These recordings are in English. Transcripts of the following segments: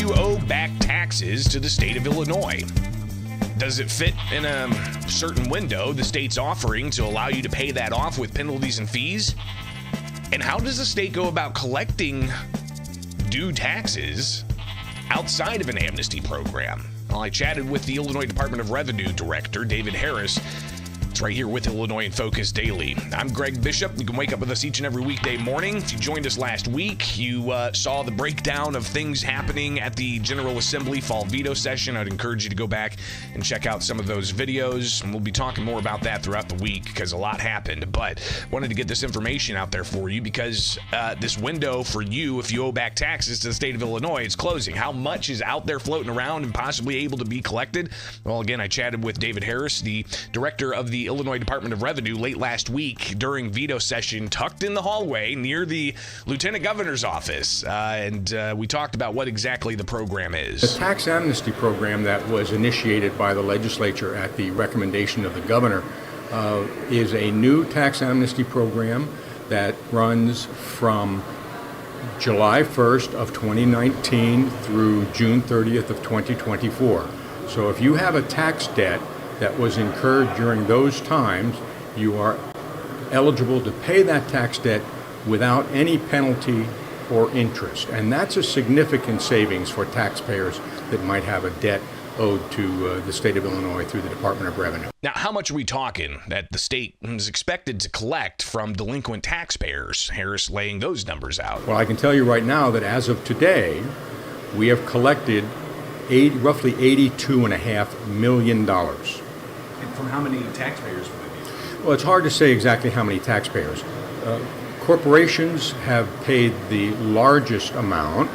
you owe back taxes to the state of Illinois? Does it fit in a certain window the state's offering to allow you to pay that off with penalties and fees? And how does the state go about collecting due taxes outside of an amnesty program? Well, I chatted with the Illinois Department of Revenue Director, David Harris. It's right here with Illinois in Focus Daily. I'm Greg Bishop. You can wake up with us each and every weekday morning. If you joined us last week, you saw the breakdown of things happening at the General Assembly fall veto session. I'd encourage you to go back and check out some of those videos. And we'll be talking more about that throughout the week because a lot happened. But wanted to get this information out there for you because this window for you, if you owe back taxes to the state of Illinois, is closing. How much is out there floating around and possibly able to be collected? Well, again, I chatted with David Harris, the director of the Illinois Department of Revenue, late last week during veto session, tucked in the hallway near the lieutenant governor's office. And we talked about what exactly the program is. The tax amnesty program that was initiated by the legislature at the recommendation of the governor is a new tax amnesty program that runs from July 1st of 2019 through June 30th of 2024. So if you have a tax debt that was incurred during those times, you are eligible to pay that tax debt without any penalty or interest. And that's a significant savings for taxpayers that might have a debt owed to the state of Illinois through the Department of Revenue. Now, how much are we talking that the state is expected to collect from delinquent taxpayers? Harris laying those numbers out. Well, I can tell you right now that as of today, we have collected roughly $82.5 million. From how many taxpayers would it be? Well, it's hard to say exactly how many taxpayers. Corporations have paid the largest amount.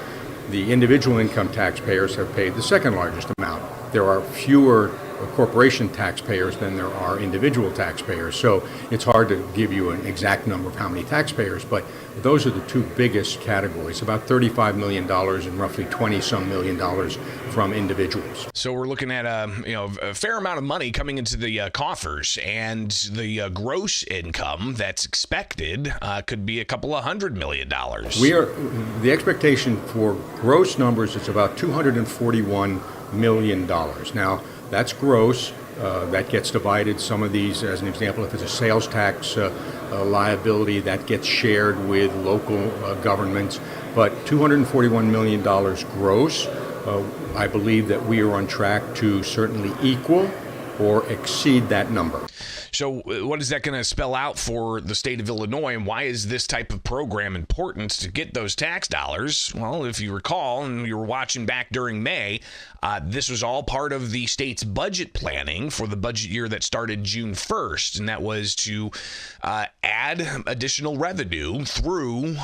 The individual income taxpayers have paid the second largest amount. There are fewer corporation taxpayers than there are individual taxpayers, so it's hard to give you an exact number of how many taxpayers, but those are the two biggest categories, about $35 million and roughly $20-some million from individuals. So we're looking at a fair amount of money coming into the coffers, and the gross income that's expected could be a couple of $100 million. The expectation for gross numbers is about $241 million. Now, that's gross. That gets divided. Some of these, as an example, if it's a sales tax liability, that gets shared with local governments. But $241 million gross, I believe that we are on track to certainly equal or exceed that number. So what is that going to spell out for the state of Illinois, and why is this type of program important to get those tax dollars? Well, if you recall, and you were watching back during May, this was all part of the state's budget planning for the budget year that started June 1st, and that was to add additional revenue through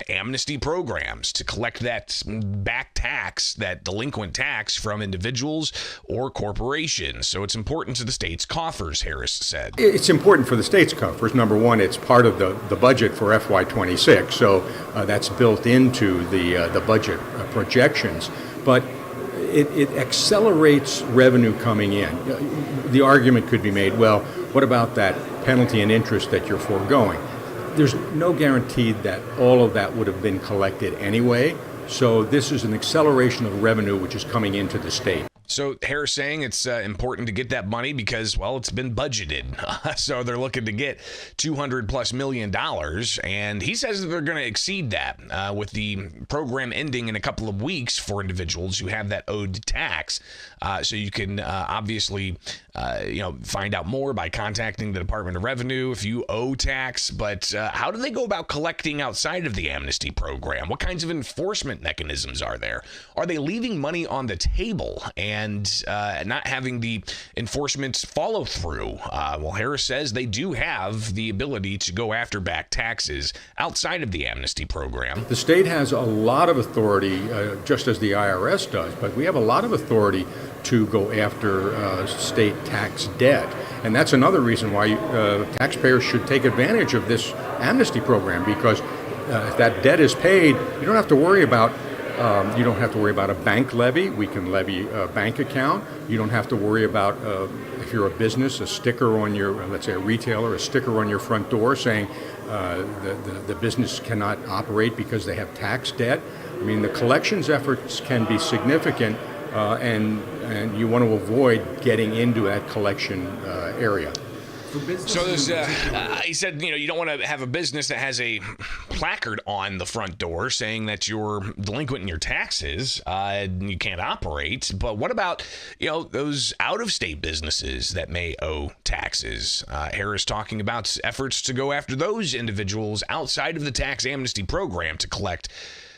amnesty programs to collect that back tax, that delinquent tax from individuals or corporations. So it's important to the state's coffers, Harris said. It's important for the state's coffers. Number one, it's part of the budget for FY26, so that's built into the budget projections. But it accelerates revenue coming in. The argument could be made, well, what about that penalty and interest that you're foregoing? There's no guarantee that all of that would have been collected anyway, so this is an acceleration of revenue which is coming into the state. So Harris saying it's important to get that money because, well, it's been budgeted. So they're looking to get $200+ million. And he says that they're going to exceed that with the program ending in a couple of weeks for individuals who have that owed tax. So you can obviously, find out more by contacting the Department of Revenue if you owe tax. But how do they go about collecting outside of the amnesty program? What kinds of enforcement mechanisms are there? Are they leaving money on the table and not having the enforcement follow through? Well, Harris says they do have the ability to go after back taxes outside of the amnesty program. The state has a lot of authority, just as the IRS does, but we have a lot of authority to go after state tax debt. And that's another reason why taxpayers should take advantage of this amnesty program, because if that debt is paid, you don't have to worry about You don't have to worry about a bank levy. We can levy a bank account. You don't have to worry about, if you're a business, a sticker on your, let's say a retailer, a sticker on your front door saying the business cannot operate because they have tax debt. I mean, the collections efforts can be significant, and you want to avoid getting into that collection area. So there's, he said, you don't want to have a business that has a placard on the front door saying that you're delinquent in your taxes and you can't operate. But what about, those out-of-state businesses that may owe taxes? Harris talking about efforts to go after those individuals outside of the tax amnesty program to collect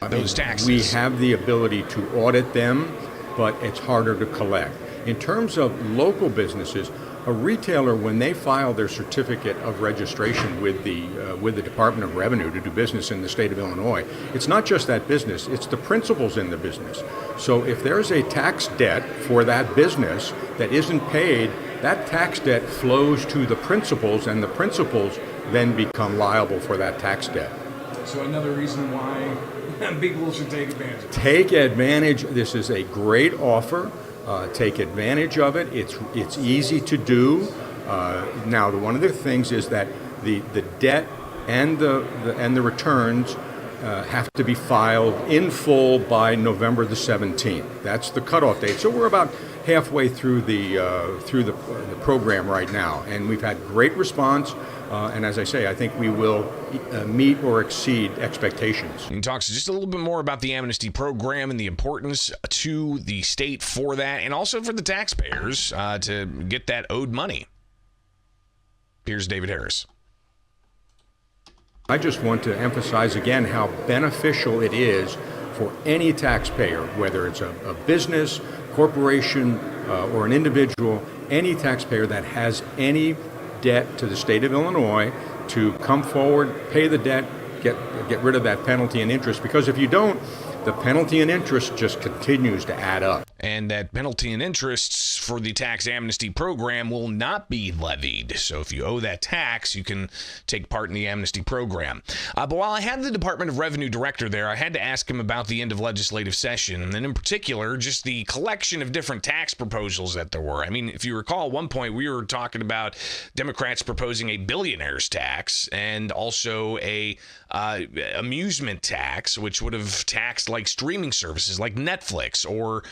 those taxes. We have the ability to audit them, but it's harder to collect. In terms of local businesses, a retailer, when they file their certificate of registration with the Department of Revenue to do business in the state of Illinois, it's not just that business, it's the principals in the business. So if there's a tax debt for that business that isn't paid, that tax debt flows to the principals, and the principals then become liable for that tax debt. So another reason why people should take advantage of it. Take advantage. This is a great offer. Take advantage of it. It's easy to do. Now, one of the things is that the debt and the returns have to be filed in full by November the 17th. That's the cutoff date. So we're about halfway through the program right now, and we've had great response. And as I say, I think we will meet or exceed expectations. He talks just a little bit more about the amnesty program and the importance to the state for that, and also for the taxpayers to get that owed money. Here's David Harris. I just want to emphasize again how beneficial it is for any taxpayer, whether it's a business, corporation, or an individual, any taxpayer that has any debt to the state of Illinois, to come forward, pay the debt, get rid of that penalty and interest, because if you don't, the penalty and interest just continues to add up. And that penalty and interests for the tax amnesty program will not be levied. So if you owe that tax, you can take part in the amnesty program. But while I had the Department of Revenue director there, I had to ask him about the end of legislative session, and in particular, just the collection of different tax proposals that there were. I mean, if you recall, at one point we were talking about Democrats proposing a billionaire's tax and also a amusement tax, which would have taxed like streaming services like Netflix, or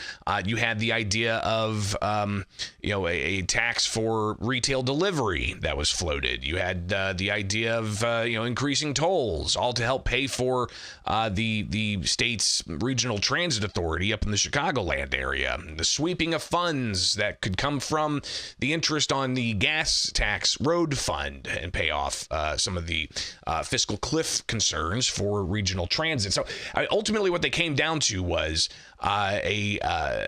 you had the idea of a tax for retail delivery that was floated. You had the idea of increasing tolls, all to help pay for the state's regional transit authority up in the Chicagoland area. The sweeping of funds that could come from the interest on the gas tax road fund and pay off some of the fiscal cliff concerns for regional transit. So ultimately what they came down to was a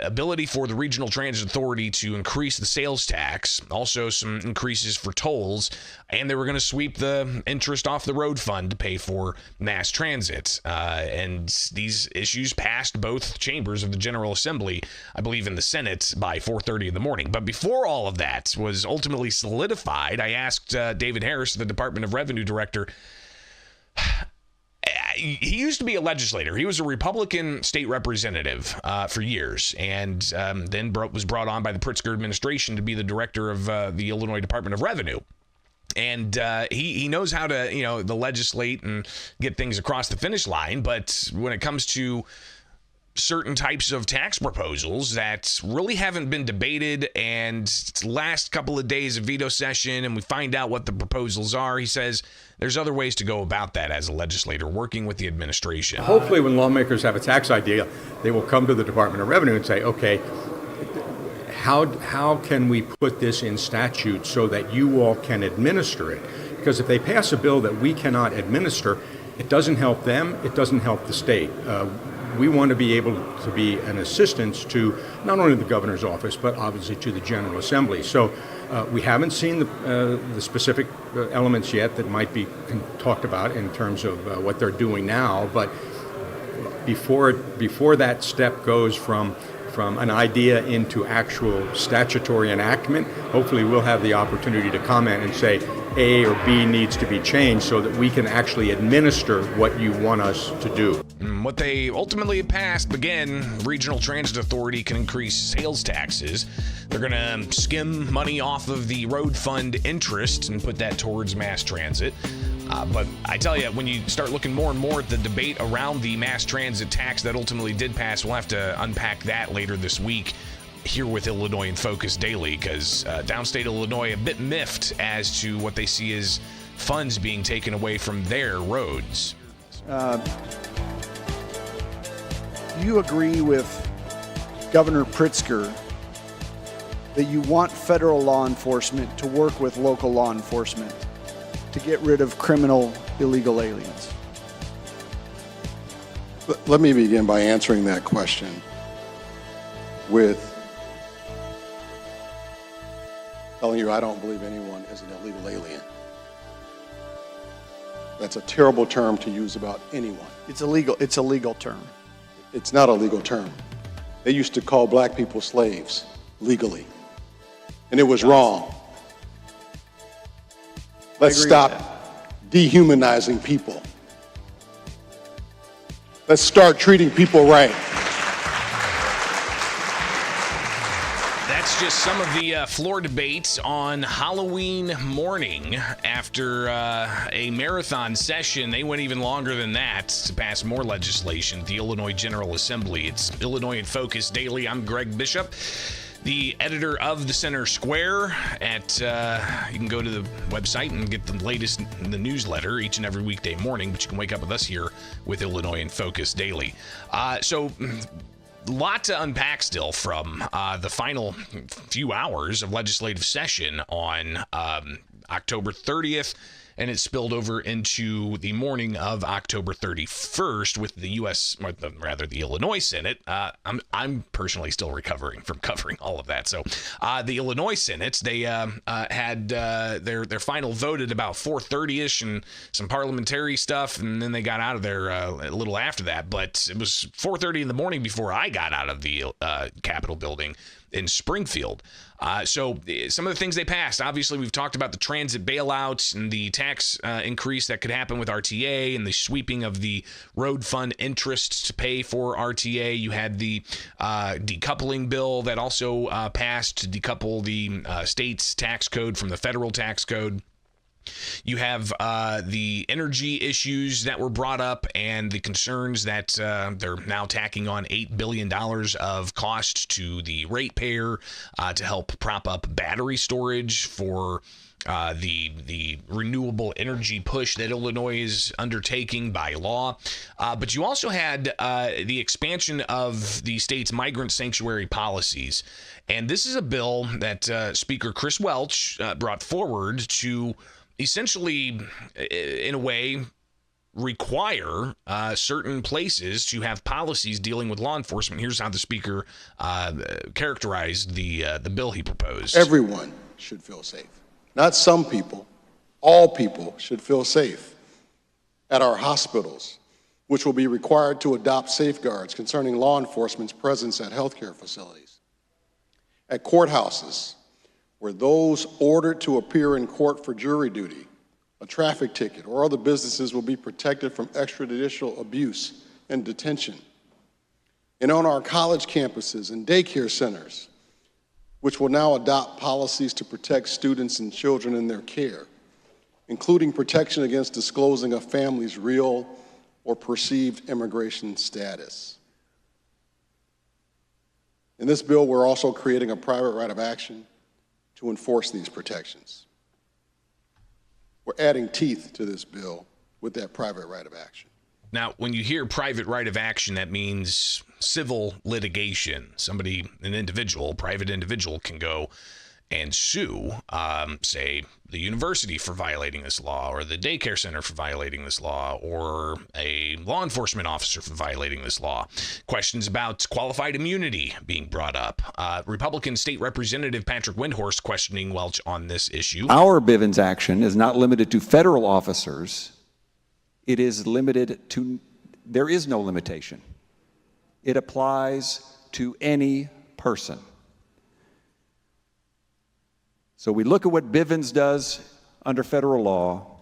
ability for the regional transit authority to increase the sales tax, also some increases for tolls, and they were going to sweep the interest off the road fund to pay for mass transit. And these issues passed both chambers of the General Assembly, I believe in the Senate, by 4:30 in the morning. But before all of that was ultimately solidified, I asked David Harris, the Department of Revenue director. He used to be a legislator. He was a Republican state representative for years, and then was brought on by the Pritzker administration to be the director of the Illinois Department of Revenue. And he knows how to, legislate and get things across the finish line. But when it comes to certain types of tax proposals that really haven't been debated, and it's the last couple of days of veto session and we find out what the proposals are, he says there's other ways to go about that as a legislator working with the administration. Hopefully when lawmakers have a tax idea, they will come to the Department of Revenue and say, okay, how can we put this in statute so that you all can administer it? Because if they pass a bill that we cannot administer, it doesn't help them, it doesn't help the state. We want to be able to be an assistance to not only the governor's office, but obviously to the General Assembly. So we haven't seen the specific elements yet that might be talked about in terms of what they're doing now. But before that step goes from an idea into actual statutory enactment, hopefully we'll have the opportunity to comment and say, A or B needs to be changed so that we can actually administer what you want us to do. What they ultimately passed, again, Regional Transit Authority can increase sales taxes. They're going to skim money off of the road fund interest and put that towards mass transit. But I tell you, when you start looking more and more at the debate around the mass transit tax that ultimately did pass, we'll have to unpack that later this week here with Illinois in Focus Daily, because downstate Illinois a bit miffed as to what they see as funds being taken away from their roads. Do you agree with Governor Pritzker that you want federal law enforcement to work with local law enforcement to get rid of criminal illegal aliens? Let me begin by answering that question with telling you I don't believe anyone is an illegal alien. That's a terrible term to use about anyone. It's a legal term. It's not a legal term. They used to call black people slaves legally, and it was wrong. Let's stop dehumanizing people. Let's start treating people right. That's just some of the floor debates on Halloween morning after a marathon session. They went even longer than that to pass more legislation at the Illinois General Assembly. It's Illinois in Focus Daily. I'm Greg Bishop, the editor of the Center Square. You can go to the website and get the latest in the newsletter each and every weekday morning, but you can wake up with us here with Illinois in Focus Daily. Lot to unpack still from the final few hours of legislative session on October 30th, and it spilled over into the morning of October 31st with the the Illinois Senate. I'm personally still recovering from covering all of that. So the Illinois Senate, they had their final vote at about 4:30ish and some parliamentary stuff, and then they got out of there a little after that. But it was 4:30 in the morning before I got out of the Capitol building in Springfield. So some of the things they passed, obviously we've talked about the transit bailouts and the tax increase that could happen with RTA and the sweeping of the road fund interests to pay for RTA. You had the decoupling bill that also passed to decouple the state's tax code from the federal tax code. You have the energy issues that were brought up and the concerns that they're now tacking on $8 billion of cost to the ratepayer to help prop up battery storage for the renewable energy push that Illinois is undertaking by law. But you also had the expansion of the state's migrant sanctuary policies. And this is a bill that Speaker Chris Welch brought forward to essentially, in a way, require certain places to have policies dealing with law enforcement. Here's how the speaker characterized the bill he proposed. Everyone should feel safe. Not some people. All people should feel safe at our hospitals, which will be required to adopt safeguards concerning law enforcement's presence at healthcare facilities, at courthouses, where those ordered to appear in court for jury duty, a traffic ticket, or other businesses will be protected from extrajudicial abuse and detention. And on our college campuses and daycare centers, which will now adopt policies to protect students and children in their care, including protection against disclosing a family's real or perceived immigration status. In this bill, we're also creating a private right of action to enforce these protections. We're adding teeth to this bill with that private right of action. Now, when you hear private right of action, that means civil litigation. Private individual can go and sue, say, the university for violating this law, or the daycare center for violating this law, or a law enforcement officer for violating this law. Questions about qualified immunity being brought up. Republican State Representative Patrick Windhorst questioning Welch on this issue. Our Bivens action is not limited to federal officers. It is limited to, there is no limitation. It applies to any person. So we look at what Bivens does under federal law,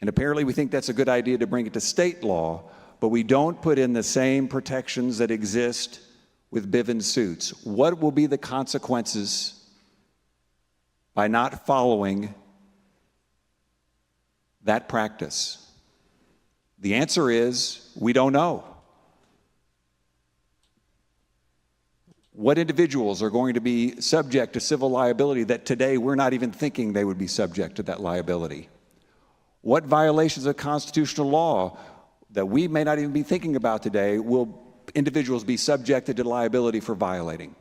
and apparently we think that's a good idea to bring it to state law, but we don't put in the same protections that exist with Bivens suits. What will be the consequences by not following that practice? The answer is we don't know. What individuals are going to be subject to civil liability that today we're not even thinking they would be subject to that liability? What violations of constitutional law that we may not even be thinking about today will individuals be subjected to liability for violating?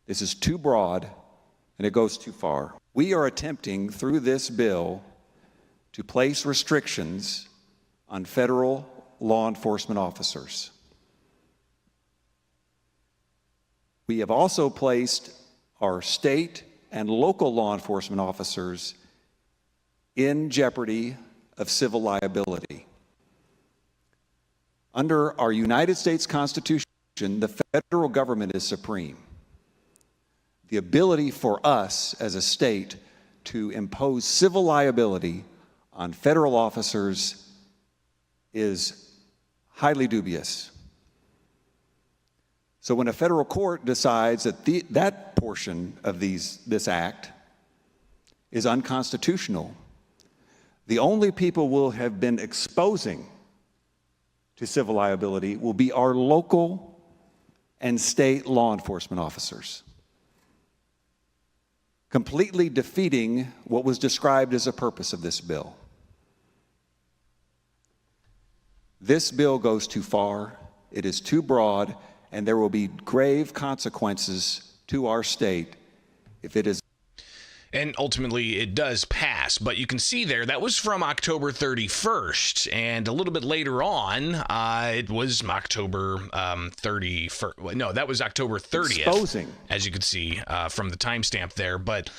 This is too broad and it goes too far. We are attempting through this bill to place restrictions on federal law enforcement officers. We have also placed our state and local law enforcement officers in jeopardy of civil liability. Under our United States Constitution, the federal government is supreme. The ability for us as a state to impose civil liability on federal officers is highly dubious. So when a federal court decides that that portion of this act is unconstitutional, the only people we'll have been exposing to civil liability will be our local and state law enforcement officers, completely defeating what was described as a purpose of this bill. This bill goes too far, it is too broad, and there will be grave consequences to our state if it is. And ultimately, it does pass. But you can see there, that was from October 31st. And a little bit later on, it was October 31st. No, that was October 30th. Exposing. As you can see from the timestamp there. But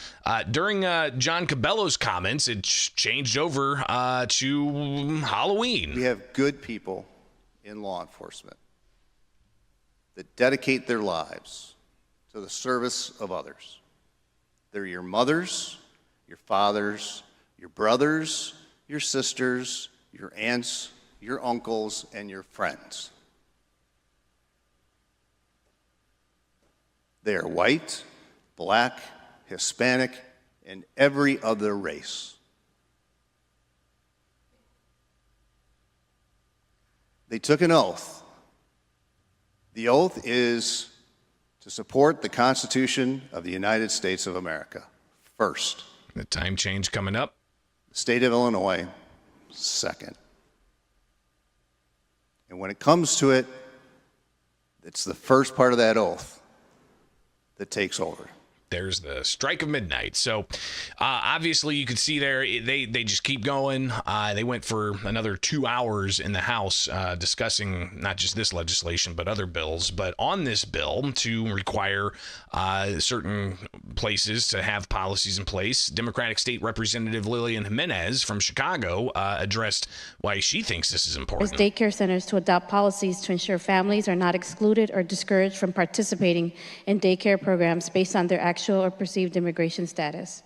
during John Cabello's comments, it changed over to Halloween. We have good people in law enforcement that dedicate their lives to the service of others. They're your mothers, your fathers, your brothers, your sisters, your aunts, your uncles, and your friends. They are white, black, Hispanic, and every other race. They took an oath. The oath is to support the Constitution of the United States of America, first. The time change coming up. The state of Illinois, second. And when it comes to it, it's the first part of that oath that takes over. There's the strike of midnight. So obviously you could see there, they just keep going. They went for another 2 hours in the House discussing not just this legislation, but other bills. But on this bill to require certain places to have policies in place, Democratic State Representative Lillian Jimenez from Chicago addressed why she thinks this is important. As daycare centers to adopt policies to ensure families are not excluded or discouraged from participating in daycare programs based on their actual or perceived immigration status.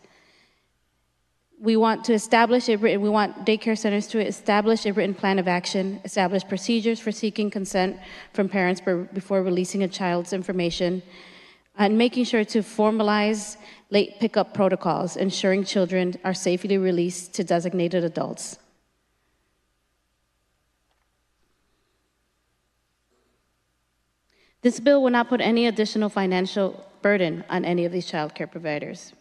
We want daycare centers to establish a written plan of action, establish procedures for seeking consent from parents before releasing a child's information, and making sure to formalize late pickup protocols, ensuring children are safely released to designated adults. This bill will not put any additional financial burden on any of these child care providers.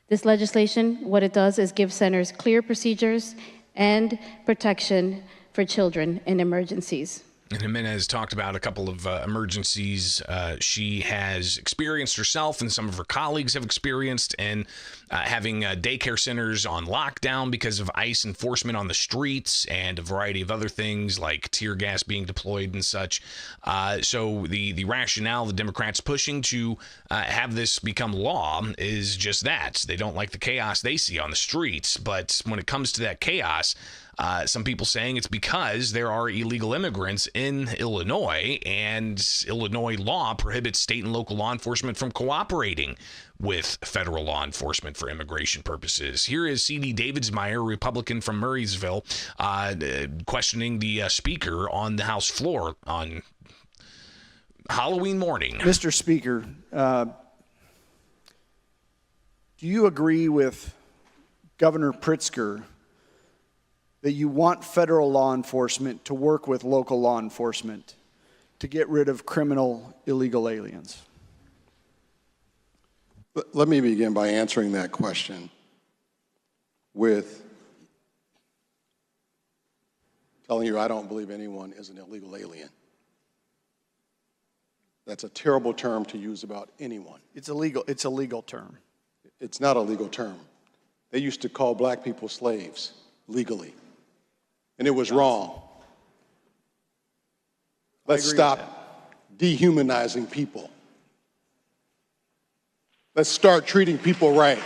This legislation, what it does is give centers clear procedures and protection for children in emergencies. And Jimenez talked about a couple of emergencies she has experienced herself and some of her colleagues have experienced, and having daycare centers on lockdown because of ICE enforcement on the streets and a variety of other things like tear gas being deployed and such. So the rationale the Democrats pushing to have this become law is just that. They don't like the chaos they see on the streets, but when it comes to that chaos, Some people saying it's because there are illegal immigrants in Illinois, and Illinois law prohibits state and local law enforcement from cooperating with federal law enforcement for immigration purposes. Here is C.D. Davidsmeyer, Republican from Murraysville, questioning the speaker on the House floor on Halloween morning. Mr. Speaker, do you agree with Governor Pritzker that you want federal law enforcement to work with local law enforcement to get rid of criminal illegal aliens? Let me begin by answering that question with telling you I don't believe anyone is an illegal alien. That's a terrible term to use about anyone. It's a legal term. It's not a legal term. They used to call black people slaves legally, and it was wrong. Let's stop dehumanizing people. Let's start treating people right.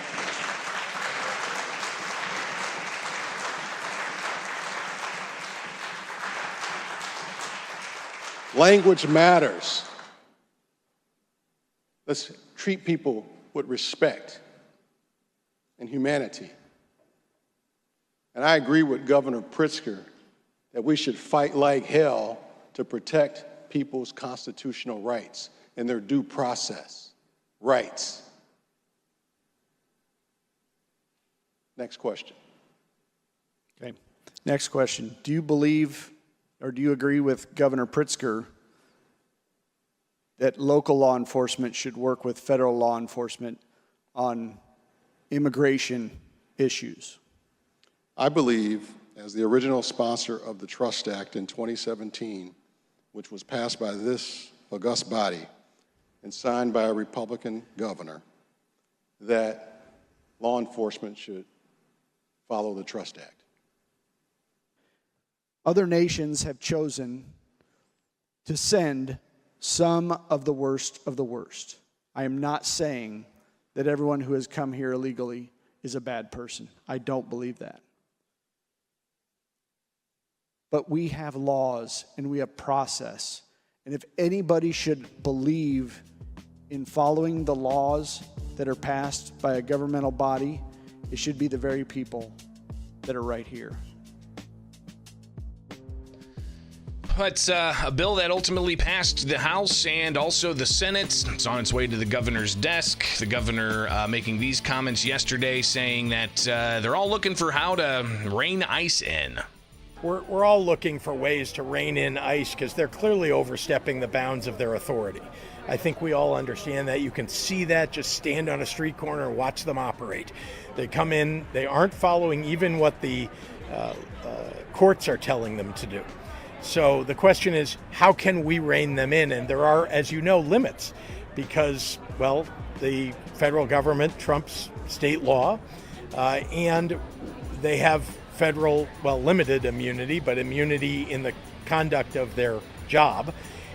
Language matters. Let's treat people with respect and humanity. And I agree with Governor Pritzker that we should fight like hell to protect people's constitutional rights and their due process rights. Next question. Okay. Next question. Do you believe or do you agree with Governor Pritzker that local law enforcement should work with federal law enforcement on immigration issues? I believe, as the original sponsor of the Trust Act in 2017, which was passed by this august body and signed by a Republican governor, that law enforcement should follow the Trust Act. Other nations have chosen to send some of the worst of the worst. I am not saying that everyone who has come here illegally is a bad person. I don't believe that. But we have laws and we have process. And if anybody should believe in following the laws that are passed by a governmental body, it should be the very people that are right here. But a bill that ultimately passed the House and also the Senate. It's on its way to the governor's desk. The governor making these comments yesterday saying that they're all looking for how to rein ICE in. We're all looking for ways to rein in ICE because they're clearly overstepping the bounds of their authority. I think we all understand that. You can see that. Just stand on a street corner and watch them operate. They come in, they aren't following even what the courts are telling them to do. So the question is, how can we rein them in? And there are, as you know, limits because, well, the federal government trumps state law and they have federal, well, limited immunity, but immunity in the conduct of their job.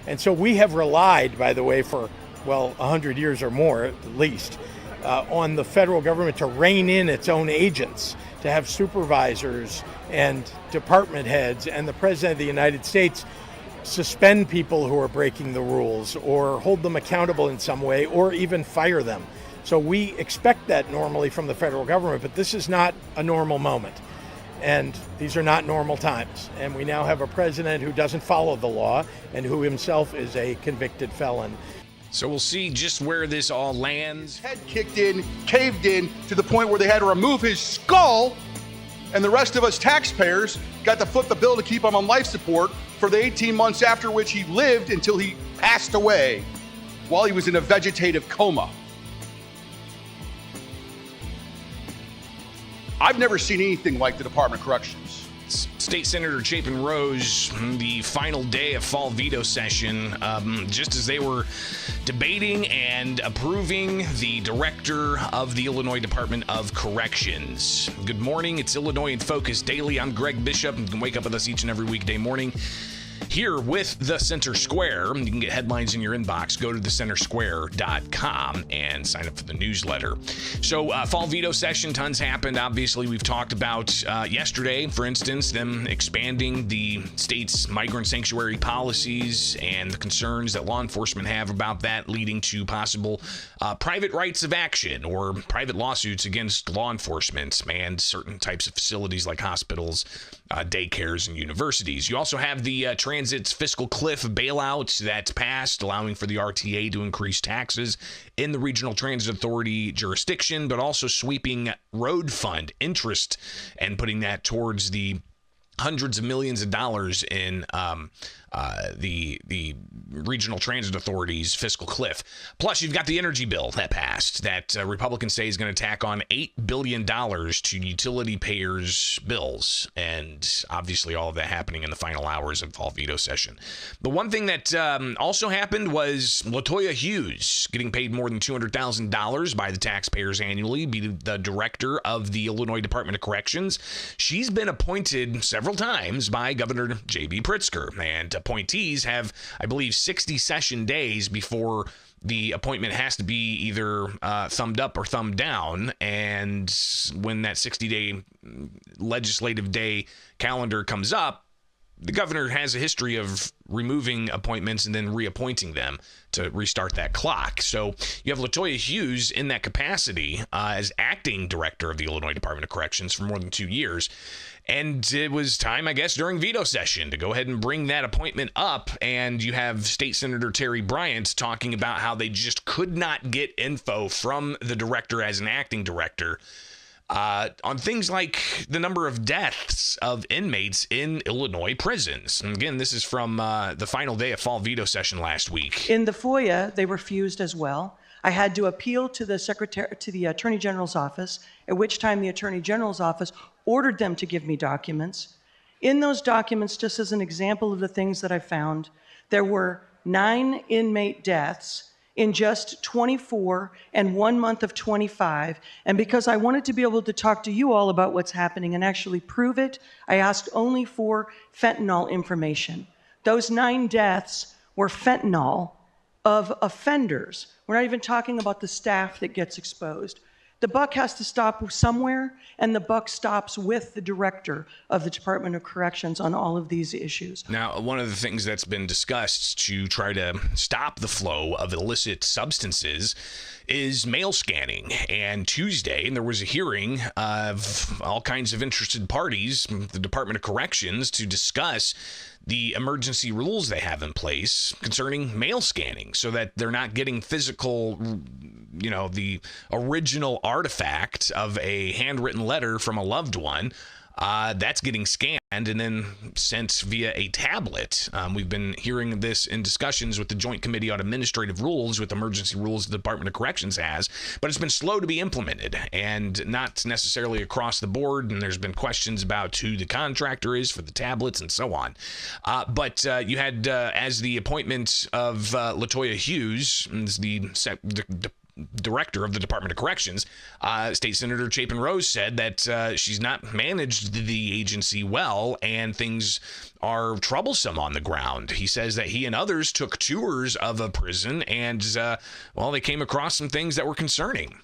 And so we have relied, by the way, for, well, 100 years or more at least, on the federal government to rein in its own agents, to have supervisors and department heads and the President of the United States suspend people who are breaking the rules or hold them accountable in some way or even fire them. So we expect that normally from the federal government, but this is not a normal moment. And these are not normal times. And we now have a president who doesn't follow the law and who himself is a convicted felon. So we'll see just where this all lands. His head kicked in, caved in, to the point where they had to remove his skull, and the rest of us taxpayers got to foot the bill to keep him on life support for the 18 months after which he lived until he passed away while he was in a vegetative coma. I've never seen anything like the Department of Corrections. State Senator Chapin Rose, the final day of fall veto session, just as they were debating and approving the director of the Illinois Department of Corrections. Good morning. It's Illinois in Focus Daily. I'm Greg Bishop. You can wake up with us each and every weekday morning here with the Center Square. You can get headlines in your inbox. Go to thecentersquare.com and sign up for the newsletter. So fall veto session, tons happened. Obviously, we've talked about yesterday, for instance, them expanding the state's migrant sanctuary policies and the concerns that law enforcement have about that, leading to possible private rights of action or private lawsuits against law enforcement and certain types of facilities like hospitals, daycares, and universities. You also have the Transit's fiscal cliff bailout that's passed, allowing for the RTA to increase taxes in the Regional Transit Authority jurisdiction, but also sweeping road fund interest and putting that towards the hundreds of millions of dollars in the Regional Transit Authority's fiscal cliff. Plus, you've got the energy bill that passed that Republicans say is going to tack on $8 billion to utility payers' bills. And obviously all of that happening in the final hours of fall veto session. The one thing that also happened was LaToya Hughes getting paid more than $200,000 by the taxpayers annually, be the director of the Illinois Department of Corrections. She's been appointed several times by Governor J.B. Pritzker, and appointees have, I believe, 60 session days before the appointment has to be either thumbed up or thumbed down. And when that 60-day legislative day calendar comes up, the governor has a history of removing appointments and then reappointing them to restart that clock. So you have LaToya Hughes in that capacity as acting director of the Illinois Department of Corrections for more than 2 years. And it was time, I guess, during veto session to go ahead and bring that appointment up. And you have State Senator Terry Bryant talking about how they just could not get info from the director as an acting director on things like the number of deaths of inmates in Illinois prisons. And again, this is from the final day of fall veto session last week. In the FOIA, they refused as well. I had to appeal to the Attorney General's office, at which time the Attorney General's office ordered them to give me documents. In those documents, just as an example of the things that I found, there were 9 inmate deaths in just 24 and 1 month of 25. And because I wanted to be able to talk to you all about what's happening and actually prove it, I asked only for fentanyl information. Those 9 deaths were fentanyl of offenders. We're not even talking about the staff that gets exposed. The buck has to stop somewhere, and the buck stops with the director of the Department of Corrections on all of these issues. Now, one of the things that's been discussed to try to stop the flow of illicit substances is mail scanning. And Tuesday, there was a hearing of all kinds of interested parties from the Department of Corrections to discuss the emergency rules they have in place concerning mail scanning so that they're not getting physical, the original artifact of a handwritten letter from a loved one. That's getting scanned and then sent via a tablet. We've been hearing this in discussions with the Joint Committee on Administrative Rules with emergency rules the Department of Corrections has, but it's been slow to be implemented and not necessarily across the board. And there's been questions about who the contractor is for the tablets and so on. But you had, as the appointment of LaToya Hughes, the director of the Department of Corrections, State Senator Chapin Rose said that she's not managed the agency well and things are troublesome on the ground. He says that he and others took tours of a prison and, they came across some things that were concerning.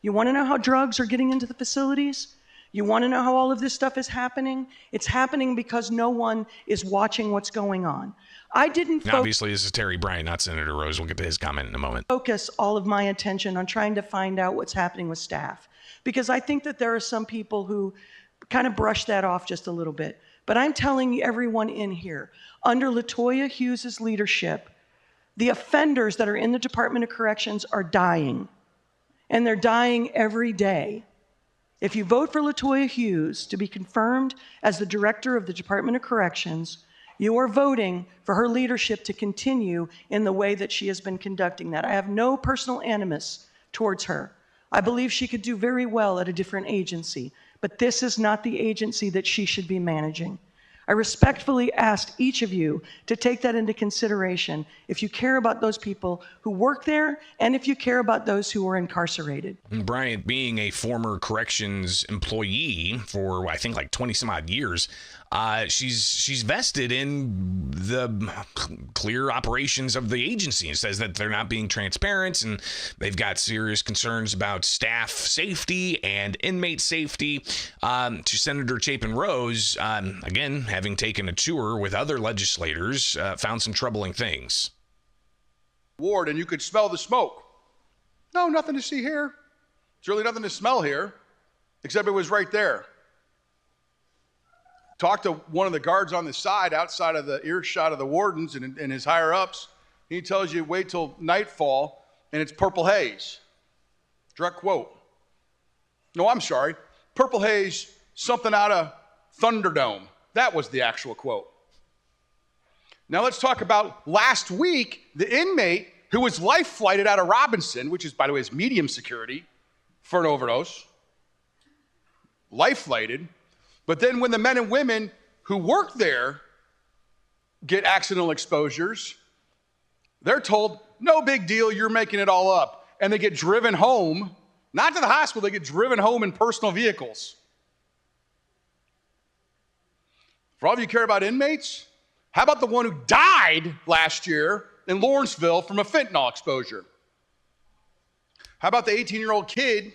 You want to know how drugs are getting into the facilities? You want to know how all of this stuff is happening? It's happening because no one is watching what's going on. I didn't obviously, this is Terry Bryant, not Senator Rose. We'll get to his comment in a moment. Focus all of my attention on trying to find out what's happening with staff, because I think that there are some people who kind of brush that off just a little bit. But I'm telling everyone in here, under LaToya Hughes' leadership, the offenders that are in the Department of Corrections are dying, and they're dying every day. If you vote for LaToya Hughes to be confirmed as the director of the Department of Corrections, you are voting for her leadership to continue in the way that she has been conducting that. I have no personal animus towards her. I believe she could do very well at a different agency, but this is not the agency that she should be managing. I respectfully ask each of you to take that into consideration if you care about those people who work there and if you care about those who are incarcerated. Bryant, being a former corrections employee for, I think, like 20 some odd years, she's vested in the clear operations of the agency and says that they're not being transparent, and they've got serious concerns about staff safety and inmate safety. To Senator Chapin Rose, again, having taken a tour with other legislators, found some troubling things. Ward, and you could smell the smoke. No, nothing to see here. There's really nothing to smell here, except it was right there. Talked to one of the guards on the side outside of the earshot of the wardens and his higher ups. He tells you wait till nightfall and it's purple haze. Direct quote. No, I'm sorry. Purple haze, something out of Thunderdome. That was the actual quote. Now let's talk about last week, the inmate who was life flighted out of Robinson, which is, by the way, is medium security for an overdose. Life flighted. But then when the men and women who work there get accidental exposures, they're told, no big deal, you're making it all up. And they get driven home, not to the hospital, they get driven home in personal vehicles. For all of you who care about inmates, how about the one who died last year in Lawrenceville from a fentanyl exposure? How about the 18-year-old kid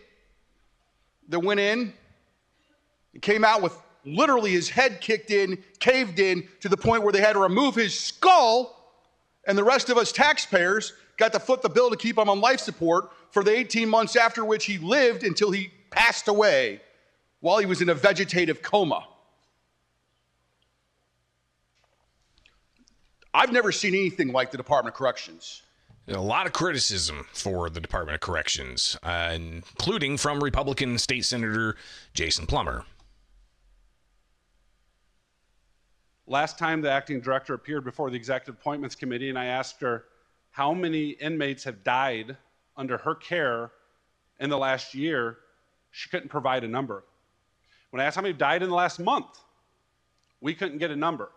that went in and came out with literally his head kicked in, caved in, to the point where they had to remove his skull, and the rest of us taxpayers got to foot the bill to keep him on life support for the 18 months after which he lived until he passed away while he was in a vegetative coma. I've never seen anything like the Department of Corrections. A lot of criticism for the Department of Corrections, including from Republican State Senator Jason Plummer. Last time the acting director appeared before the Executive Appointments Committee, and I asked her how many inmates have died under her care in the last year, she couldn't provide a number. When I asked how many died in the last month, we couldn't get a number.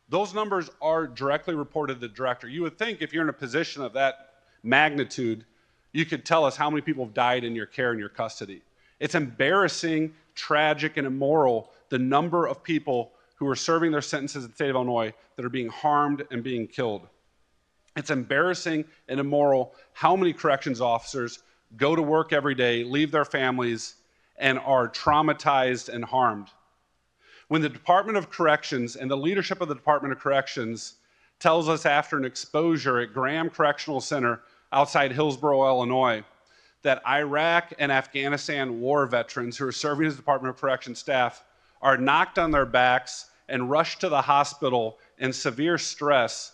Those numbers are directly reported to the director. You would think if you're in a position of that magnitude, you could tell us how many people have died in your care and your custody. It's embarrassing, tragic, and immoral, the number of people who are serving their sentences in the state of Illinois that are being harmed and being killed. It's embarrassing and immoral how many corrections officers go to work every day, leave their families, and are traumatized and harmed. When the Department of Corrections and the leadership of the Department of Corrections tells us after an exposure at Graham Correctional Center outside Hillsborough, Illinois, that Iraq and Afghanistan war veterans who are serving as Department of Corrections staff are knocked on their backs and rushed to the hospital in severe stress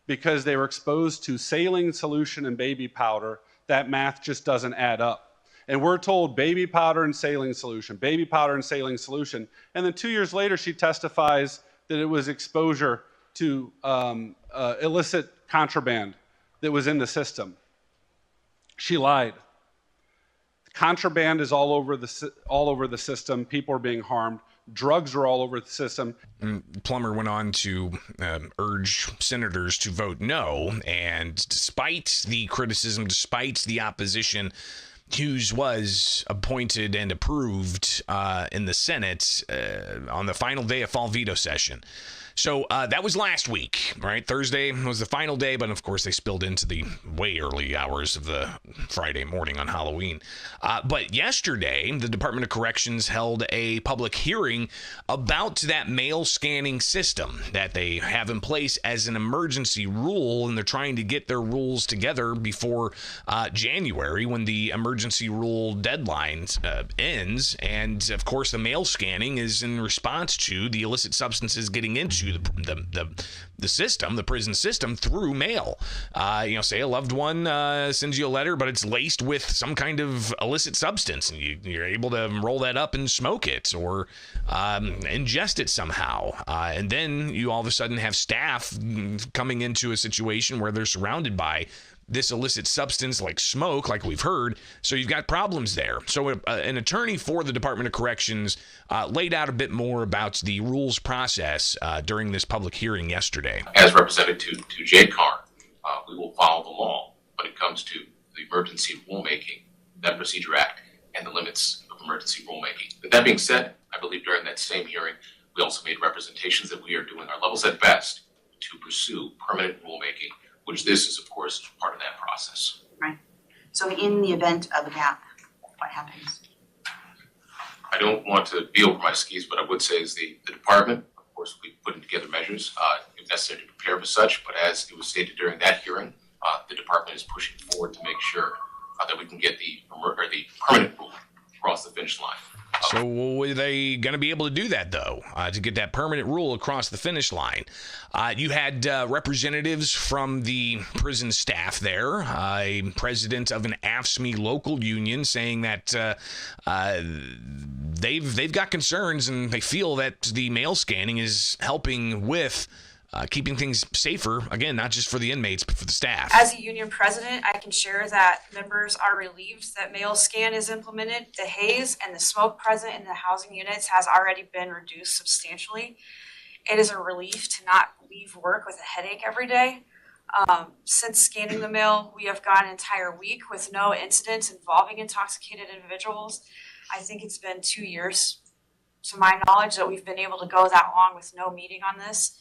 because they were exposed to saline solution and baby powder, that math just doesn't add up. And we're told baby powder and saline solution, baby powder and saline solution. And then 2 years later, she testifies that it was exposure to illicit contraband that was in the system. She lied. Contraband is all over the system. People are being harmed. Drugs are all over the system. Plummer went on to urge senators to vote no. And despite the criticism, despite the opposition, Hughes was appointed and approved in the Senate on the final day of fall veto session. So that was last week, right? Thursday was the final day, but of course they spilled into the way early hours of the Friday morning on Halloween. But yesterday, the Department of Corrections held a public hearing about that mail scanning system that they have in place as an emergency rule, and they're trying to get their rules together before January when the emergency rule deadline ends. And of course, the mail scanning is in response to the illicit substances getting into the system, the prison system, through mail. Say a loved one sends you a letter, but it's laced with some kind of illicit substance, and you're able to roll that up and smoke it or ingest it somehow. And then you all of a sudden have staff coming into a situation where they're surrounded by this illicit substance like smoke, like we've heard. So you've got problems there. So an attorney for the Department of Corrections laid out a bit more about the rules process during this public hearing yesterday. As represented to JCAR, we will follow the law when it comes to the emergency rulemaking, that Procedure Act, and the limits of emergency rulemaking. But that being said, I believe during that same hearing, We also made representations that we are doing our levels at best to pursue permanent rulemaking, which this is, of course, part of that process. Right. So in the event of a gap, what happens? I don't want to be over my skis, but I would say is the department, of course, we've put together measures if necessary to prepare for such, but as it was stated during that hearing, the department is pushing forward to make sure that we can get the permanent rule across the finish line. So are they going to be able to do that, though, to get that permanent rule across the finish line? You had representatives from the prison staff there, a president of an AFSCME local union saying that they've got concerns and they feel that the mail scanning is helping with keeping things safer, again, not just for the inmates, but for the staff. As a union president, I can share that members are relieved that mail scan is implemented. The haze and the smoke present in the housing units has already been reduced substantially. It is a relief to not leave work with a headache every day. Since scanning the mail, we have gone an entire week with no incidents involving intoxicated individuals. I think it's been 2 years, to my knowledge, that we've been able to go that long with no meeting on this.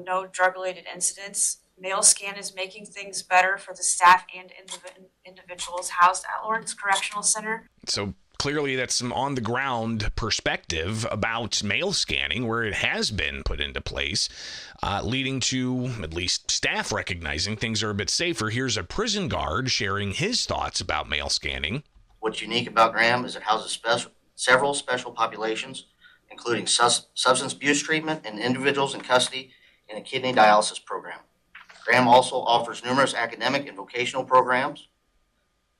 No drug-related incidents. Mail scan is making things better for the staff and individuals housed at Lawrence Correctional Center. So clearly that's some on-the-ground perspective about mail scanning where it has been put into place, leading to at least staff recognizing things are a bit safer. Here's a prison guard sharing his thoughts about mail scanning. What's unique about Graham is it houses several special populations, including substance abuse treatment and individuals in custody in a kidney dialysis program. Graham also offers numerous academic and vocational programs.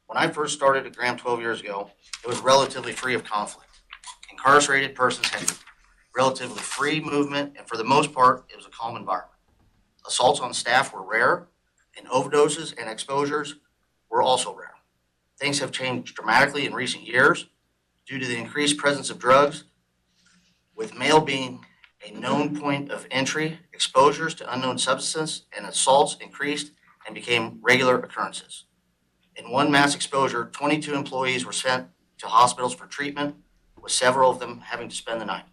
When I first started at Graham 12 years ago, it was relatively free of conflict. Incarcerated persons had relatively free movement, and for the most part, it was a calm environment. Assaults on staff were rare, and overdoses and exposures were also rare. Things have changed dramatically in recent years due to the increased presence of drugs. With mail being a known point of entry, exposures to unknown substances and assaults increased and became regular occurrences. In one mass exposure, 22 employees were sent to hospitals for treatment, with several of them having to spend the night.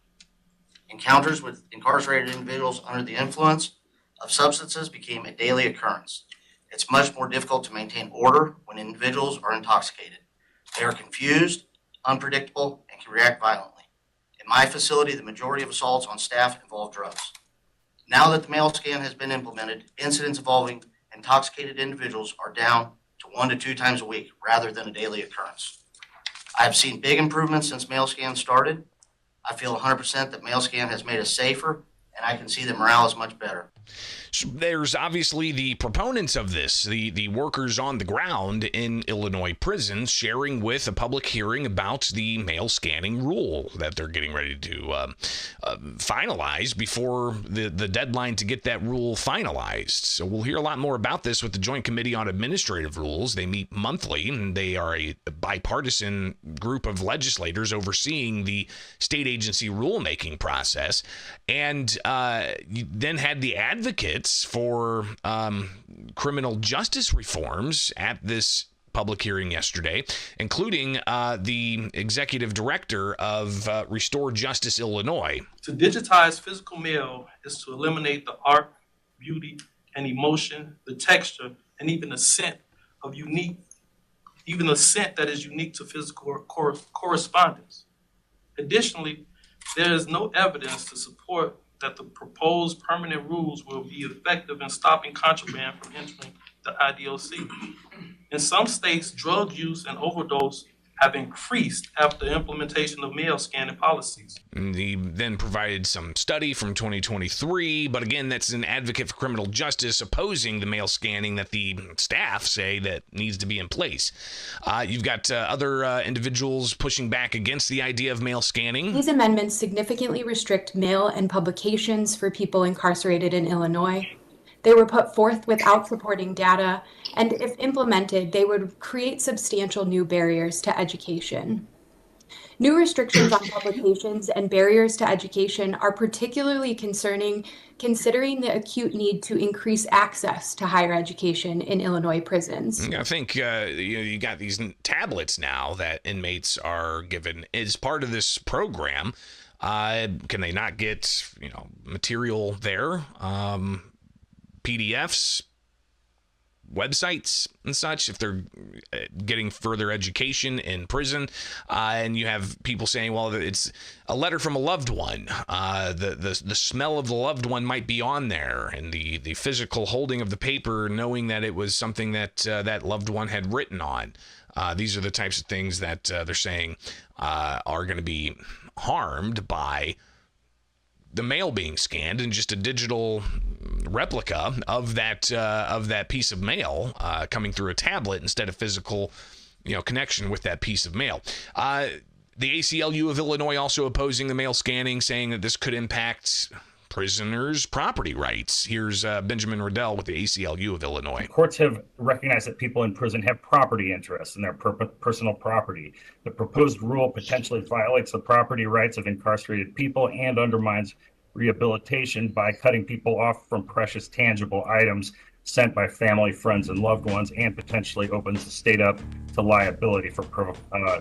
Encounters with incarcerated individuals under the influence of substances became a daily occurrence. It's much more difficult to maintain order when individuals are intoxicated. They are confused, unpredictable, and can react violently. In my facility, the majority of assaults on staff involve drugs. Now that the mail scan has been implemented, incidents involving intoxicated individuals are down to 1 to 2 times a week rather than a daily occurrence. I have seen big improvements since mail scan started. I feel 100% that mail scan has made us safer, and I can see that morale is much better. So there's obviously the proponents of this, the workers on the ground in Illinois prisons, sharing with a public hearing about the mail scanning rule that they're getting ready to finalize before the deadline to get that rule finalized. So we'll hear a lot more about this with the Joint Committee on Administrative Rules. They meet monthly, and they are a bipartisan group of legislators overseeing the state agency rulemaking process. And you then had the advocates for criminal justice reforms at this public hearing yesterday, including the executive director of Restore Justice Illinois. To digitize physical mail is to eliminate the art, beauty, and emotion, the texture, and even the scent that is unique to physical correspondence. Additionally, there is no evidence to support that the proposed permanent rules will be effective in stopping contraband from entering the IDOC. In some states, drug use and overdose have increased after implementation of mail scanning policies. He then provided some study from 2023, but again, that's an advocate for criminal justice opposing the mail scanning that the staff say that needs to be in place. You've got other individuals pushing back against the idea of mail scanning. These amendments significantly restrict mail and publications for people incarcerated in Illinois. They were put forth without supporting data, and if implemented, they would create substantial new barriers to education. New restrictions on publications and barriers to education are particularly concerning considering the acute need to increase access to higher education in Illinois prisons. I think you got these tablets now that inmates are given as part of this program. Can they not get, material there? PDFs, websites and such, if they're getting further education in prison. And you have people saying, well, it's a letter from a loved one. The smell of the loved one might be on there, and the physical holding of the paper, knowing that it was something that that loved one had written on. These are the types of things that they're saying are going to be harmed by the mail being scanned, and just a digital replica of that piece of mail coming through a tablet instead of physical, connection with that piece of mail. The ACLU of Illinois also opposing the mail scanning, saying that this could impact prisoners' property rights. Here's Benjamin Riddell with the ACLU of Illinois. Courts have recognized that people in prison have property interests in their personal property. The proposed rule potentially violates the property rights of incarcerated people and undermines rehabilitation by cutting people off from precious tangible items sent by family, friends, and loved ones, and potentially opens the state up to liability for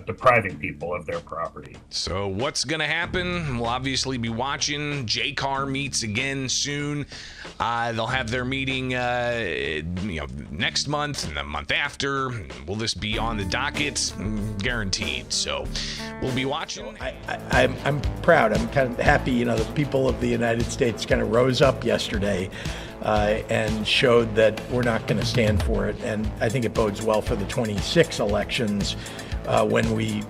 depriving people of their property. So what's going to happen? We'll obviously be watching. JCAR meets again soon. They'll have their meeting, next month and the month after. Will this be on the docket? Guaranteed. So we'll be watching. I'm proud. I'm kind of happy. The people of the United States kind of rose up yesterday and showed that we're not going to stand for it. And I think it bodes well for the 26 elections when we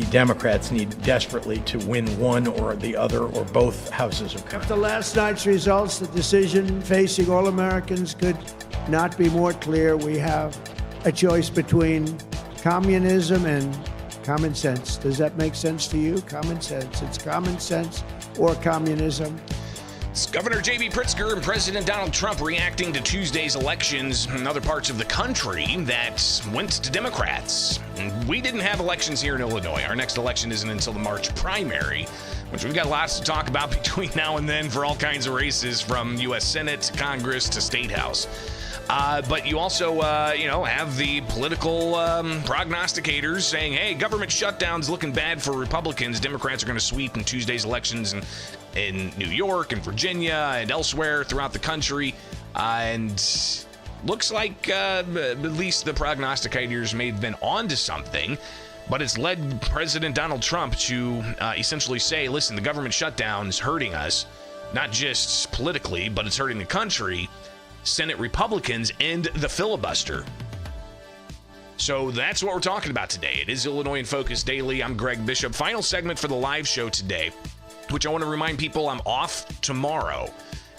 Democrats need desperately to win one or the other or both houses of Congress. After last night's results, the decision facing all Americans could not be more clear. We have a choice between communism and common sense. Does that make sense to you? Common sense. It's common sense or communism. It's Governor J.B. Pritzker and President Donald Trump reacting to Tuesday's elections in other parts of the country that went to Democrats. We didn't have elections here in Illinois. Our next election isn't until the March primary, which we've got lots to talk about between now and then for all kinds of races, from U.S. Senate to Congress to State House. But you also, have the political prognosticators saying, hey, government shutdown's looking bad for Republicans. Democrats are going to sweep in Tuesday's elections in New York and Virginia and elsewhere throughout the country. And looks like at least the prognosticators may have been onto something. But it's led President Donald Trump to essentially say, listen, the government shutdown is hurting us, not just politically, but it's hurting the country. Senate Republicans end the filibuster. So that's what we're talking about today. It is Illinois in Focus Daily. I'm Greg Bishop. Final segment for the live show today, which I want to remind people I'm off tomorrow,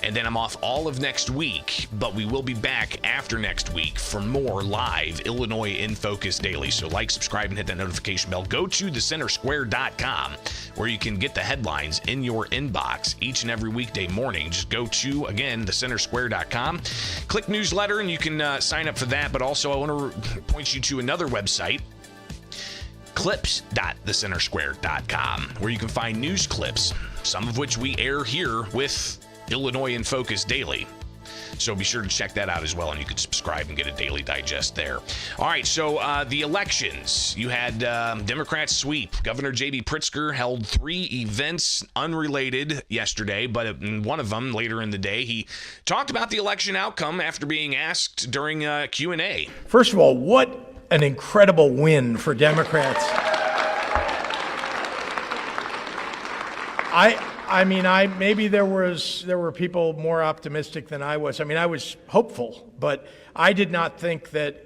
and then I'm off all of next week, but we will be back after next week for more live Illinois in Focus Daily. So like, subscribe, and hit that notification bell. Go to thecentersquare.com, where you can get the headlines in your inbox each and every weekday morning. Just go to, again, thecentersquare.com, click newsletter, and you can sign up for that. But also, I want to point you to another website, clips.thecentersquare.com, where you can find news clips, some of which we air here with Illinois in Focus Daily. So be sure to check that out as well, and you can subscribe and get a daily digest there. All right, so the elections. You had Democrats sweep. Governor J.B. Pritzker held 3 events unrelated yesterday, but in one of them, later in the day, he talked about the election outcome after being asked during Q&A. First of all, what an incredible win for Democrats. Maybe there were people more optimistic than I was. I was hopeful, but I did not think that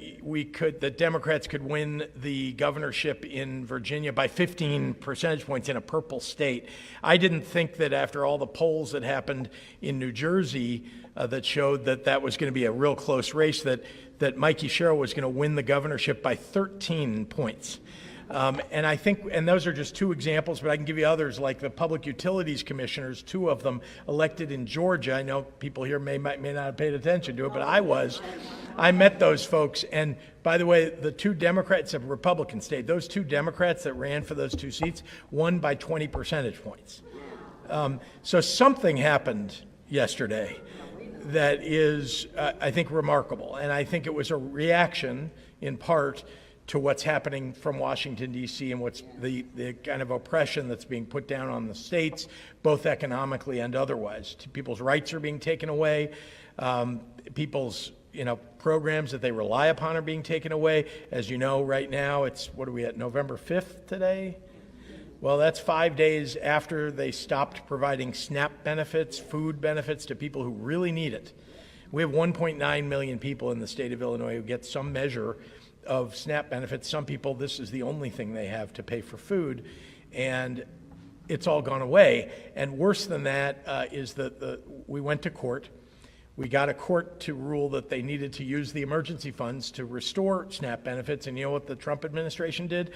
that Democrats could win the governorship in Virginia by 15 percentage points in a purple state. I didn't think that after all the polls that happened in New Jersey that showed that was going to be a real close race, that Mikey Sherrill was going to win the governorship by 13 points. And I think, and those are just 2 examples, but I can give you others, like the public utilities commissioners, 2 of them elected in Georgia. I know people here may not have paid attention to it, but I met those folks. And by the way, the 2 Democrats of Republican state, those 2 Democrats that ran for those 2 seats won by 20 percentage points. So something happened yesterday that is, I think, remarkable. And I think it was a reaction, in part, to what's happening from Washington, D.C., and what's the kind of oppression that's being put down on the states, both economically and otherwise. People's rights are being taken away. People's programs that they rely upon are being taken away. As you know, right now, what are we at, November 5th today? Well, that's 5 days after they stopped providing SNAP benefits, food benefits to people who really need it. We have 1.9 million people in the state of Illinois who get some measure of SNAP benefits. Some people, this is the only thing they have to pay for food, and it's all gone away. And worse than that is that we went to court. We got a court to rule that they needed to use the emergency funds to restore SNAP benefits. And you know what the Trump administration did?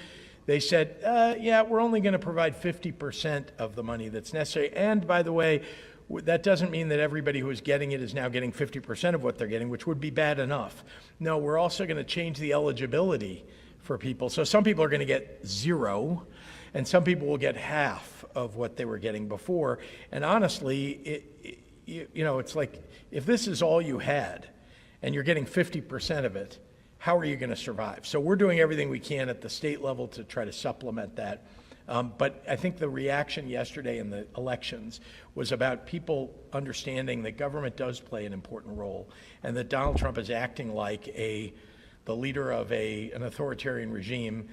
They said, yeah, we're only going to provide 50% of the money that's necessary. And by the way, that doesn't mean that everybody who is getting it is now getting 50% of what they're getting, which would be bad enough. No, we're also going to change the eligibility for people. So some people are going to get zero, and some people will get half of what they were getting before. And honestly, it's like, if this is all you had and you're getting 50% of it, how are you going to survive? So we're doing everything we can at the state level to try to supplement that. But I think the reaction yesterday in the elections was about people understanding that government does play an important role, and that Donald Trump is acting like the leader of an authoritarian regime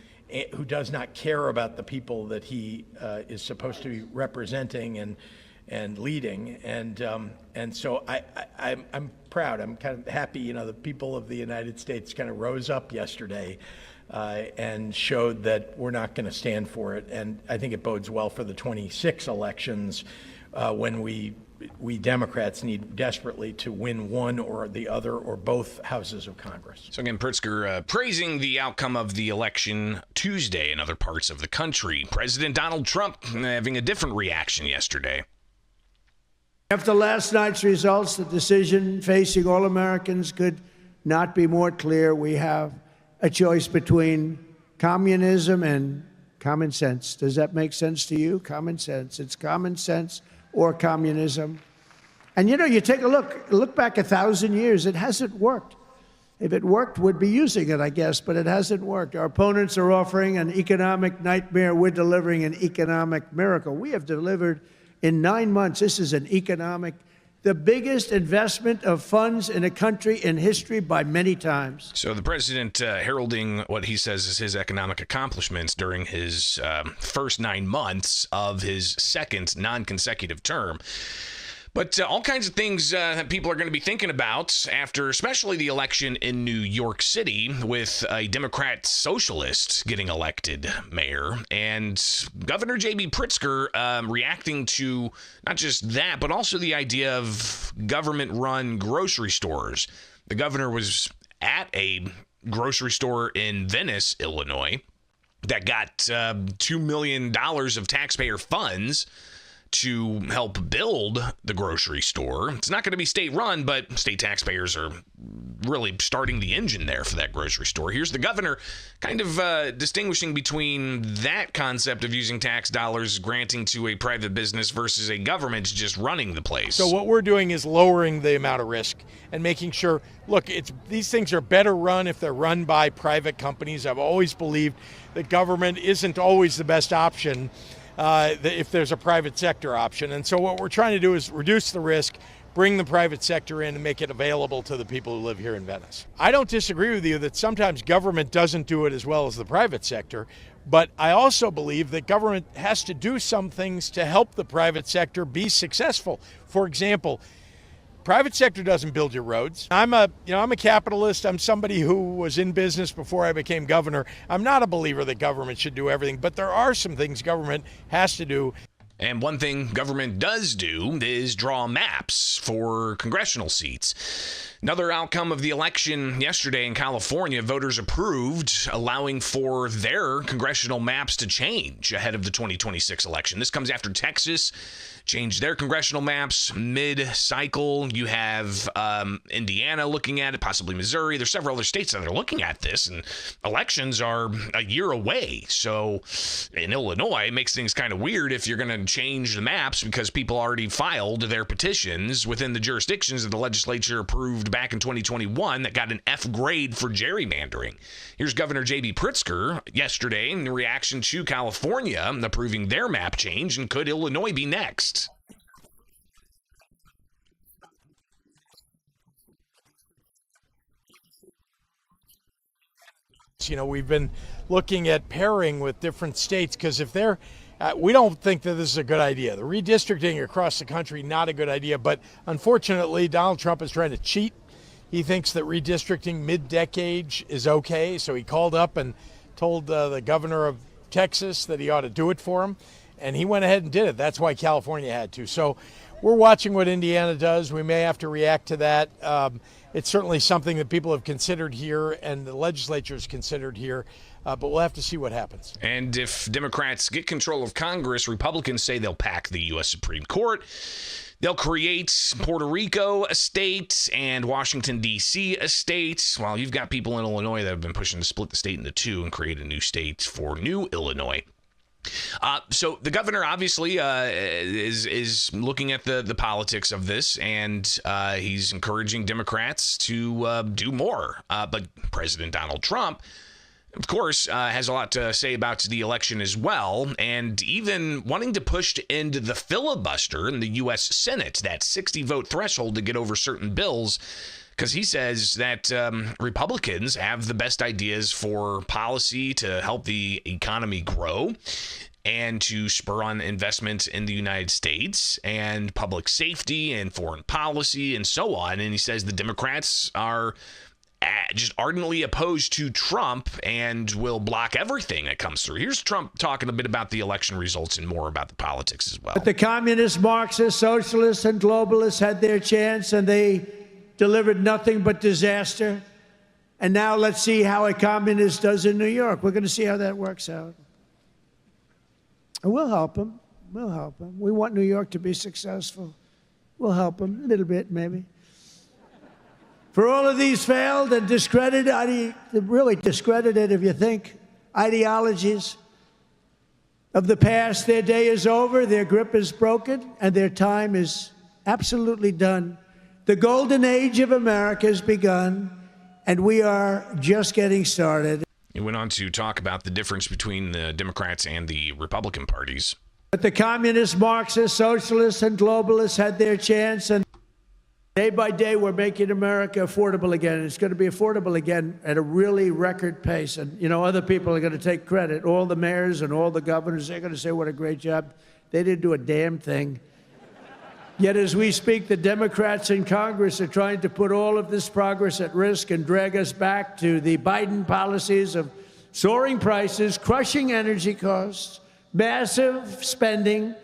who does not care about the people that he is supposed to be representing and leading. And so I'm proud. I'm kind of happy. The people of the United States kind of rose up yesterday and showed that we're not going to stand for it. And I think it bodes well for the 26 elections when we Democrats need desperately to win one or the other or both houses of Congress. So again, Pritzker praising the outcome of the election Tuesday in other parts of the country. President Donald Trump having a different reaction yesterday. After last night's results, the decision facing all Americans could not be more clear. We have a choice between communism and common sense. Does that make sense to you? Common sense. It's common sense or communism. And you take a look back 1,000 years, it hasn't worked. If it worked, we'd be using it, I guess, but it hasn't worked. Our opponents are offering an economic nightmare. We're delivering an economic miracle. We have delivered in 9 months, this is the biggest investment of funds in a country in history by many times. So the president heralding what he says is his economic accomplishments during his first 9 months of his second non-consecutive term. But all kinds of things that people are going to be thinking about after especially the election in New York City with a Democrat socialist getting elected mayor, and Governor J.B. Pritzker reacting to not just that, but also the idea of government-run grocery stores. The governor was at a grocery store in Venice, Illinois, that got $2 million of taxpayer funds to help build the grocery store. It's not going to be state-run, but state taxpayers are really starting the engine there for that grocery store. Here's the governor kind of distinguishing between that concept of using tax dollars granting to a private business versus a government just running the place. So what we're doing is lowering the amount of risk and making sure, look, these things are better run if they're run by private companies. I've always believed that government isn't always the best option if there's a private sector option. And so what we're trying to do is reduce the risk, bring the private sector in, and make it available to the people who live here in Venice. I don't disagree with you that sometimes government doesn't do it as well as the private sector, but I also believe that government has to do some things to help the private sector be successful. For example, private sector doesn't build your roads. I'm a capitalist. I'm somebody who was in business before I became governor. I'm not a believer that government should do everything, but there are some things government has to do. And one thing government does do is draw maps for congressional seats. Another outcome of the election yesterday in California, voters approved allowing for their congressional maps to change ahead of the 2026 election. This comes after Texas, change their congressional maps mid-cycle. You have Indiana looking at it, possibly Missouri. There's several other states that are looking at this, and elections are a year away. So in Illinois, it makes things kind of weird if you're going to change the maps because people already filed their petitions within the jurisdictions that the legislature approved back in 2021 that got an F grade for gerrymandering. Here's Governor J.B. Pritzker yesterday in reaction to California approving their map change, and could Illinois be next? You know, we've been looking at pairing with different states because if they're we don't think that this is a good idea. The redistricting across the country, not a good idea. But unfortunately, Donald Trump is trying to cheat. He thinks that redistricting mid-decade is okay. So he called up and told the governor of Texas that he ought to do it for him. And he went ahead and did it. That's why California had to. So we're watching what Indiana does. We may have to react to that. It's certainly something that people have considered here and the legislature's considered here. But we'll have to see what happens. And if Democrats get control of Congress, Republicans say they'll pack the U.S. Supreme Court. They'll create Puerto Rico a state and Washington, D.C. a state. While you've got people in Illinois that have been pushing to split the state into two and create a new state for New Illinois. So the governor obviously is looking at the politics of this, and he's encouraging Democrats to do more. But President Donald Trump, of course, has a lot to say about the election as well, and even wanting to push to end the filibuster in the U.S. Senate, that 60-vote threshold to get over certain bills, because he says that Republicans have the best ideas for policy to help the economy grow and to spur on investment in the United States and public safety and foreign policy and so on. And he says the Democrats are just ardently opposed to Trump and will block everything that comes through. Here's Trump talking a bit about the election results and more about the politics as well. But the communists, Marxists, socialists, and globalists had their chance, and they delivered nothing but disaster. And now let's see how a communist does in New York. We're going to see how that works out. And we'll help them. We'll help them. We want New York to be successful. We'll help them a little bit, maybe. For all of these failed and discredited, really discredited, if you think, ideologies of the past, their day is over, their grip is broken, and their time is absolutely done. The golden age of America has begun, and we are just getting started. He went on to talk about the difference between the Democrats and the Republican parties. But the communists, Marxists, socialists, and globalists had their chance, and day by day, we're making America affordable again. It's going to be affordable again at a really record pace. And, you know, other people are going to take credit. All the mayors and all the governors, they're going to say what a great job. They didn't do a damn thing. Yet as we speak, the Democrats in Congress are trying to put all of this progress at risk and drag us back to the Biden policies of soaring prices, crushing energy costs, massive spending,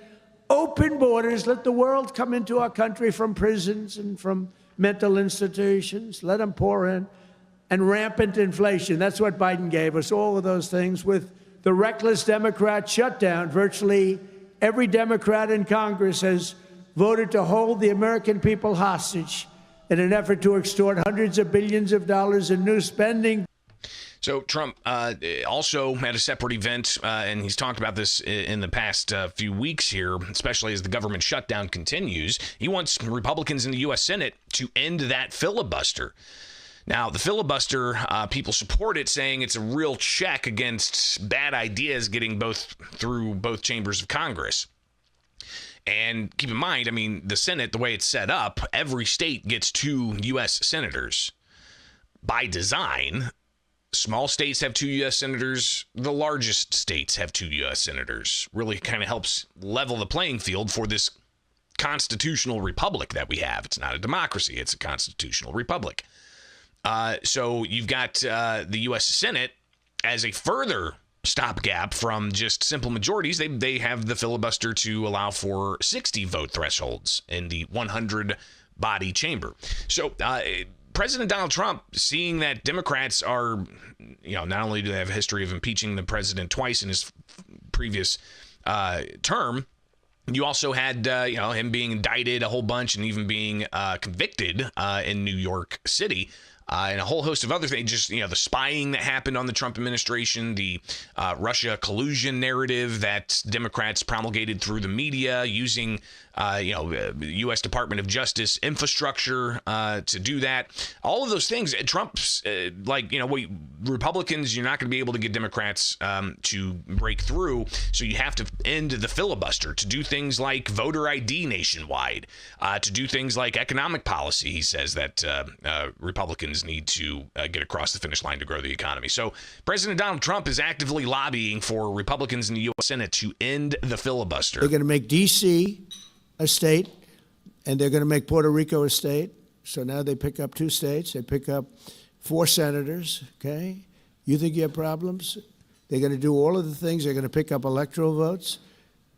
open borders, let the world come into our country from prisons and from mental institutions, let them pour in, and rampant inflation. That's what Biden gave us, all of those things. With the reckless Democrat shutdown, virtually every Democrat in Congress has voted to hold the American people hostage in an effort to extort hundreds of billions of dollars in new spending. So Trump also had a separate event, and he's talked about this in the past few weeks here, especially as the government shutdown continues. He wants Republicans in the U.S. Senate to end that filibuster. Now, the filibuster, people support it, saying it's a real check against bad ideas getting through both chambers of Congress. And keep in mind, I mean, the Senate, the way it's set up, every state gets 2 U.S. senators. By design, small states have 2 U.S. senators. The largest states have 2 U.S. senators. Really kind of helps level the playing field for this constitutional republic that we have. It's not a democracy. It's a constitutional republic. So you've got the U.S. Senate as a further stopgap from just simple majorities. They have the filibuster to allow for 60-vote thresholds in the 100-body chamber. So President Donald Trump, seeing that Democrats are, not only do they have a history of impeaching the president twice in his previous term, You also had, him being indicted a whole bunch and even being convicted in New York City. And a whole host of other things, just, the spying that happened on the Trump administration, the Russia collusion narrative that Democrats promulgated through the media using, U.S. Department of Justice infrastructure to do that. All of those things, Trump's Republicans, you're not going to be able to get Democrats to break through. So you have to end the filibuster to do things like voter ID nationwide, to do things like economic policy. He says that Republicans need to get across the finish line to grow the economy. So President Donald Trump is actively lobbying for Republicans in the U.S. Senate to end the filibuster. They're going to make D.C. a state, and they're going to make Puerto Rico a state. So now they pick up 2 states. They pick up 4 senators, okay? You think you have problems? They're going to do all of the things. They're going to pick up electoral votes.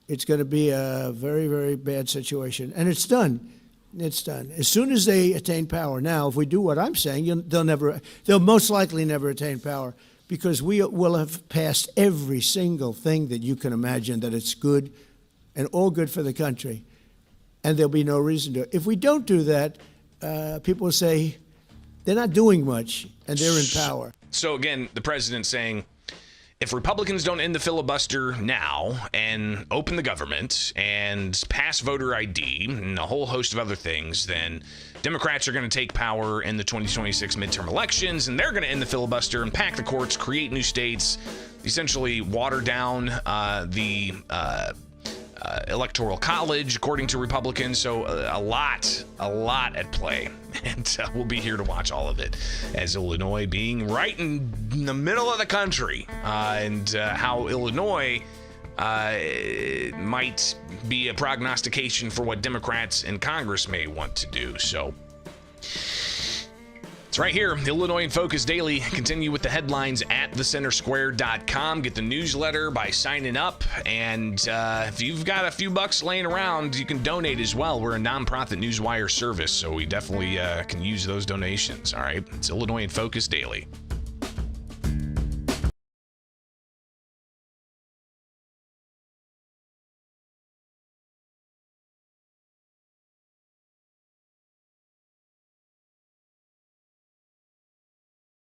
It's going to be a very, very bad situation. And it's done. It's done. As soon as they attain power. Now, if we do what I'm saying, they'll most likely never attain power, because we will have passed every single thing that you can imagine that it's good and all good for the country. And there'll be no reason to. If we don't do that, people will say they're not doing much and they're in power. So again, the president saying, if Republicans don't end the filibuster now and open the government and pass voter ID and a whole host of other things, then Democrats are going to take power in the 2026 midterm elections, and they're going to end the filibuster and pack the courts, create new states, essentially water down the electoral college, according to Republicans. So a lot at play. And we'll be here to watch all of it, as Illinois being right in the middle of the country, and how Illinois might be a prognostication for what Democrats in Congress may want to do. So it's right here, Illinois in Focus Daily. Continue with the headlines at thecentersquare.com. Get the newsletter by signing up. And if you've got a few bucks laying around, you can donate as well. We're a nonprofit newswire service, so we definitely can use those donations. All right. It's Illinois in Focus Daily.